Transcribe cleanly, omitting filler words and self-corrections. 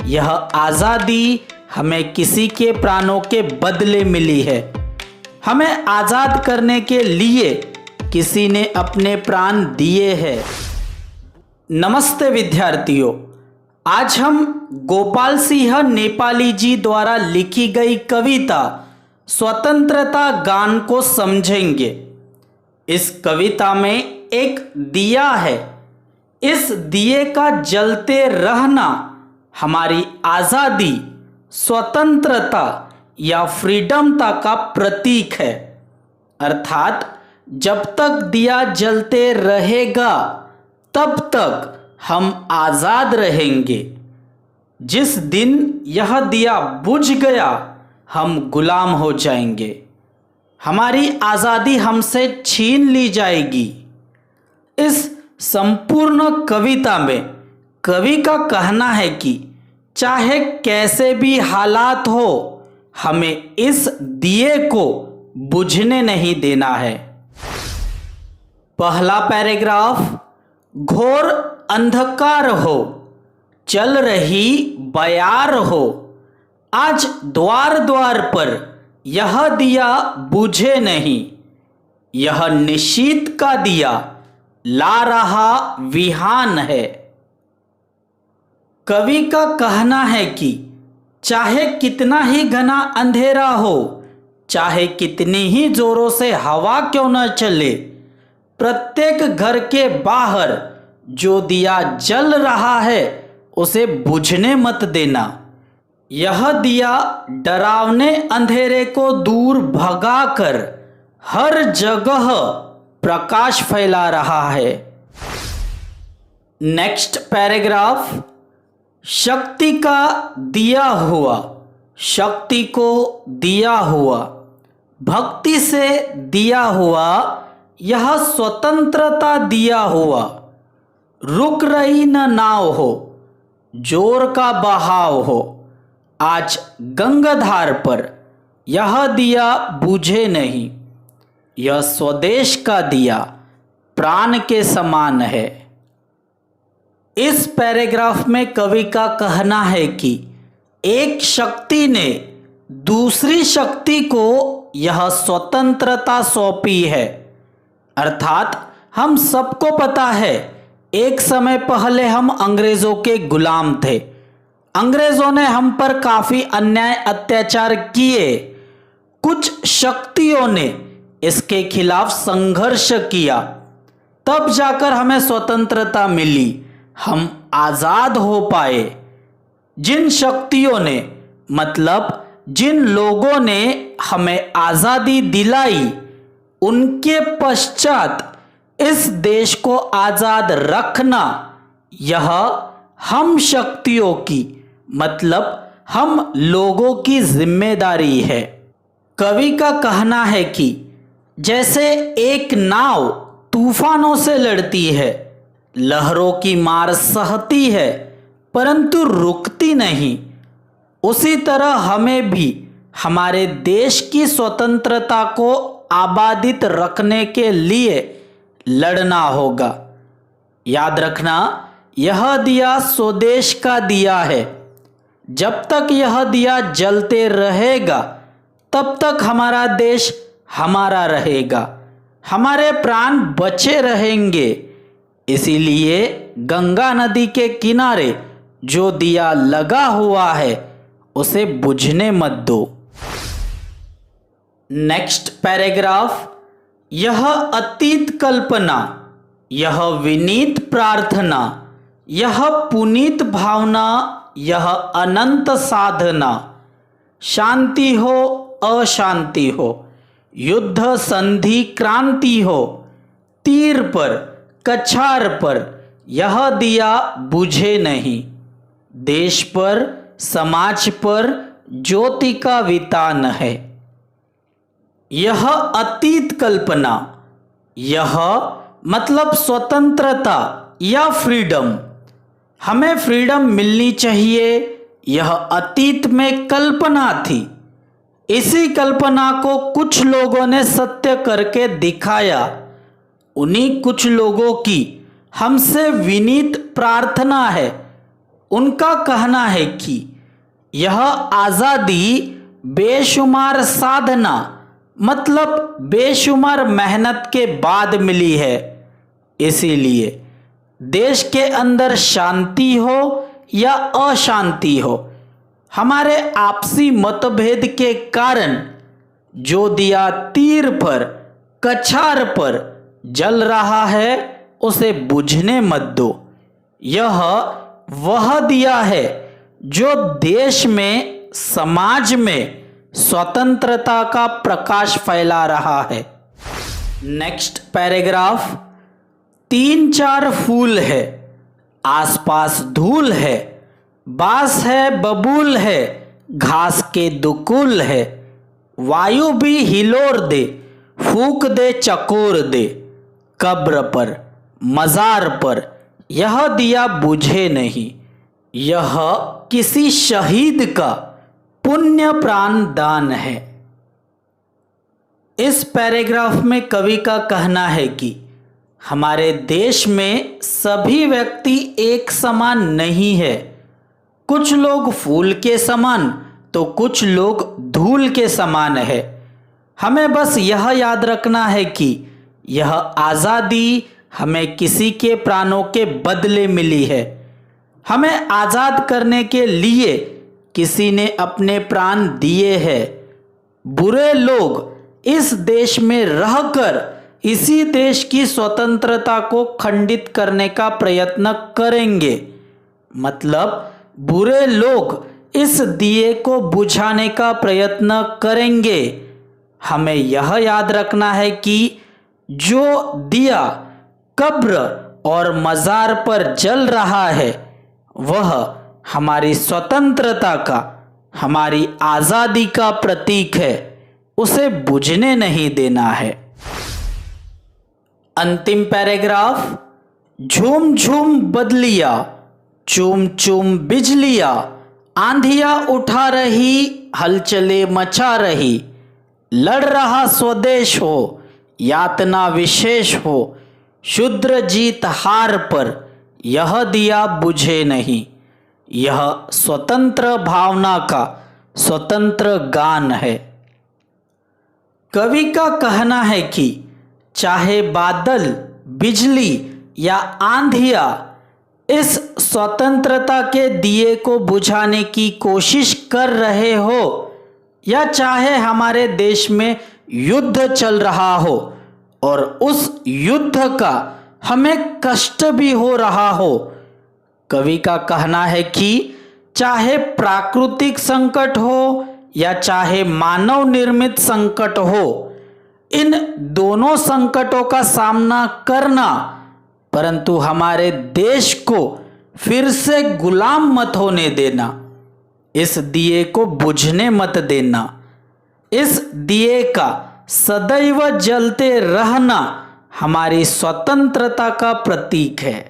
यह आज़ादी हमें किसी के प्राणों के बदले मिली है। हमें आज़ाद करने के लिए किसी ने अपने प्राण दिए हैं। नमस्ते विद्यार्थियों, आज हम गोपाल सिंह नेपाली जी द्वारा लिखी गई कविता स्वतंत्रता गान को समझेंगे। इस कविता में एक दिया है। इस दिए का जलते रहना हमारी आज़ादी, स्वतंत्रता या फ्रीडमता का प्रतीक है। अर्थात जब तक दिया जलते रहेगा तब तक हम आज़ाद रहेंगे। जिस दिन यह दिया बुझ गया हम गुलाम हो जाएंगे। हमारी आज़ादी हमसे छीन ली जाएगी। इस संपूर्ण कविता में कवि का कहना है कि चाहे कैसे भी हालात हो, हमें इस दिए को बुझने नहीं देना है। पहला पैराग्राफ, घोर अंधकार हो, चल रही बयार हो, आज द्वार द्वार पर यह दिया बुझे नहीं। यह निशीत का दिया ला रहा विहान है। कवि का कहना है कि चाहे कितना ही घना अंधेरा हो, चाहे कितनी ही जोरों से हवा क्यों न चले, प्रत्येक घर के बाहर जो दिया जल रहा है उसे बुझने मत देना। यह दिया डरावने अंधेरे को दूर भगाकर हर जगह प्रकाश फैला रहा है। नेक्स्ट पैराग्राफ, शक्ति का दिया हुआ, शक्ति को दिया हुआ, भक्ति से दिया हुआ, यह स्वतंत्रता दिया हुआ। रुक रही न नाव हो, जोर का बहाव हो, आज गंगाधार पर यह दिया बुझे नहीं। यह स्वदेश का दिया प्राण के समान है। इस पैराग्राफ में कवि का कहना है कि एक शक्ति ने दूसरी शक्ति को यह स्वतंत्रता सौंपी है। अर्थात हम सबको पता है, एक समय पहले हम अंग्रेजों के गुलाम थे। अंग्रेजों ने हम पर काफी अन्याय अत्याचार किए। कुछ शक्तियों ने इसके खिलाफ संघर्ष किया, तब जाकर हमें स्वतंत्रता मिली, हम आज़ाद हो पाए। जिन शक्तियों ने, मतलब जिन लोगों ने हमें आज़ादी दिलाई, उनके पश्चात इस देश को आज़ाद रखना यह हम शक्तियों की, मतलब हम लोगों की जिम्मेदारी है। कवि का कहना है कि जैसे एक नाव तूफानों से लड़ती है, लहरों की मार सहती है परंतु रुकती नहीं, उसी तरह हमें भी हमारे देश की स्वतंत्रता को आबादित रखने के लिए लड़ना होगा। याद रखना, यह दिया स्वदेश का दिया है। जब तक यह दिया जलते रहेगा तब तक हमारा देश हमारा रहेगा, हमारे प्राण बचे रहेंगे। इसीलिए गंगा नदी के किनारे जो दिया लगा हुआ है उसे बुझने मत दो। नेक्स्ट पैराग्राफ, यह अतीत कल्पना, यह विनीत प्रार्थना, यह पुनीत भावना, यह अनंत साधना। शांति हो अशांति हो, युद्ध संधि क्रांति हो, तीर पर कछार पर यह दिया बुझे नहीं। देश पर समाज पर ज्योति का वितान है। यह अतीत कल्पना, यह मतलब स्वतंत्रता या फ्रीडम। हमें फ्रीडम मिलनी चाहिए, यह अतीत में कल्पना थी। इसी कल्पना को कुछ लोगों ने सत्य करके दिखाया। उन्हीं कुछ लोगों की हमसे विनीत प्रार्थना है उनका कहना है कि यह आज़ादी बेशुमार साधना मतलब बेशुमार मेहनत के बाद मिली है। इसीलिए देश के अंदर शांति हो या अशांति हो, हमारे आपसी मतभेद के कारण जो दिया तीर पर कछार पर जल रहा है उसे बुझने मत दो। यह वह दिया है जो देश में समाज में स्वतंत्रता का प्रकाश फैला रहा है। नेक्स्ट पैराग्राफ, 3-4 फूल है, आसपास धूल है, बांस है बबूल है, घास के दुकुल है, वायु भी हिलोर दे, फूक दे चकोर दे, कब्र पर मजार पर यह दिया बुझे नहीं। यह किसी शहीद का पुण्य प्राण दान है। इस पैराग्राफ में कवि का कहना है कि हमारे देश में सभी व्यक्ति एक समान नहीं है। कुछ लोग फूल के समान तो कुछ लोग धूल के समान है। हमें बस यह याद रखना है कि यह आज़ादी हमें किसी के प्राणों के बदले मिली है। हमें आज़ाद करने के लिए किसी ने अपने प्राण दिए हैं। बुरे लोग इस देश में रहकर इसी देश की स्वतंत्रता को खंडित करने का प्रयत्न करेंगे। मतलब बुरे लोग इस दिए को बुझाने का प्रयत्न करेंगे। हमें यह याद रखना है कि जो दिया कब्र और मजार पर जल रहा है वह हमारी स्वतंत्रता का, हमारी आज़ादी का प्रतीक है। उसे बुझने नहीं देना है। अंतिम पैराग्राफ, झूम झूम बदलिया, चूम चूम बिजलिया, आंधिया उठा रही, हलचले मचा रही, लड़ रहा स्वदेश हो, यातना विशेष हो, शूद्र जीत हार पर यह दिया बुझे नहीं। यह स्वतंत्र भावना का स्वतंत्र गान है। कवि का कहना है कि चाहे बादल, बिजली या आंधिया इस स्वतंत्रता के दिए को बुझाने की कोशिश कर रहे हो या चाहे हमारे देश में युद्ध चल रहा हो और उस युद्ध का हमें कष्ट भी हो रहा हो, कवि का कहना है कि चाहे प्राकृतिक संकट हो या चाहे मानव निर्मित संकट हो, इन दोनों संकटों का सामना करना, परंतु हमारे देश को फिर से गुलाम मत होने देना। इस दिए को बुझने मत देना। इस दिए का सदैव जलते रहना हमारी स्वतंत्रता का प्रतीक है।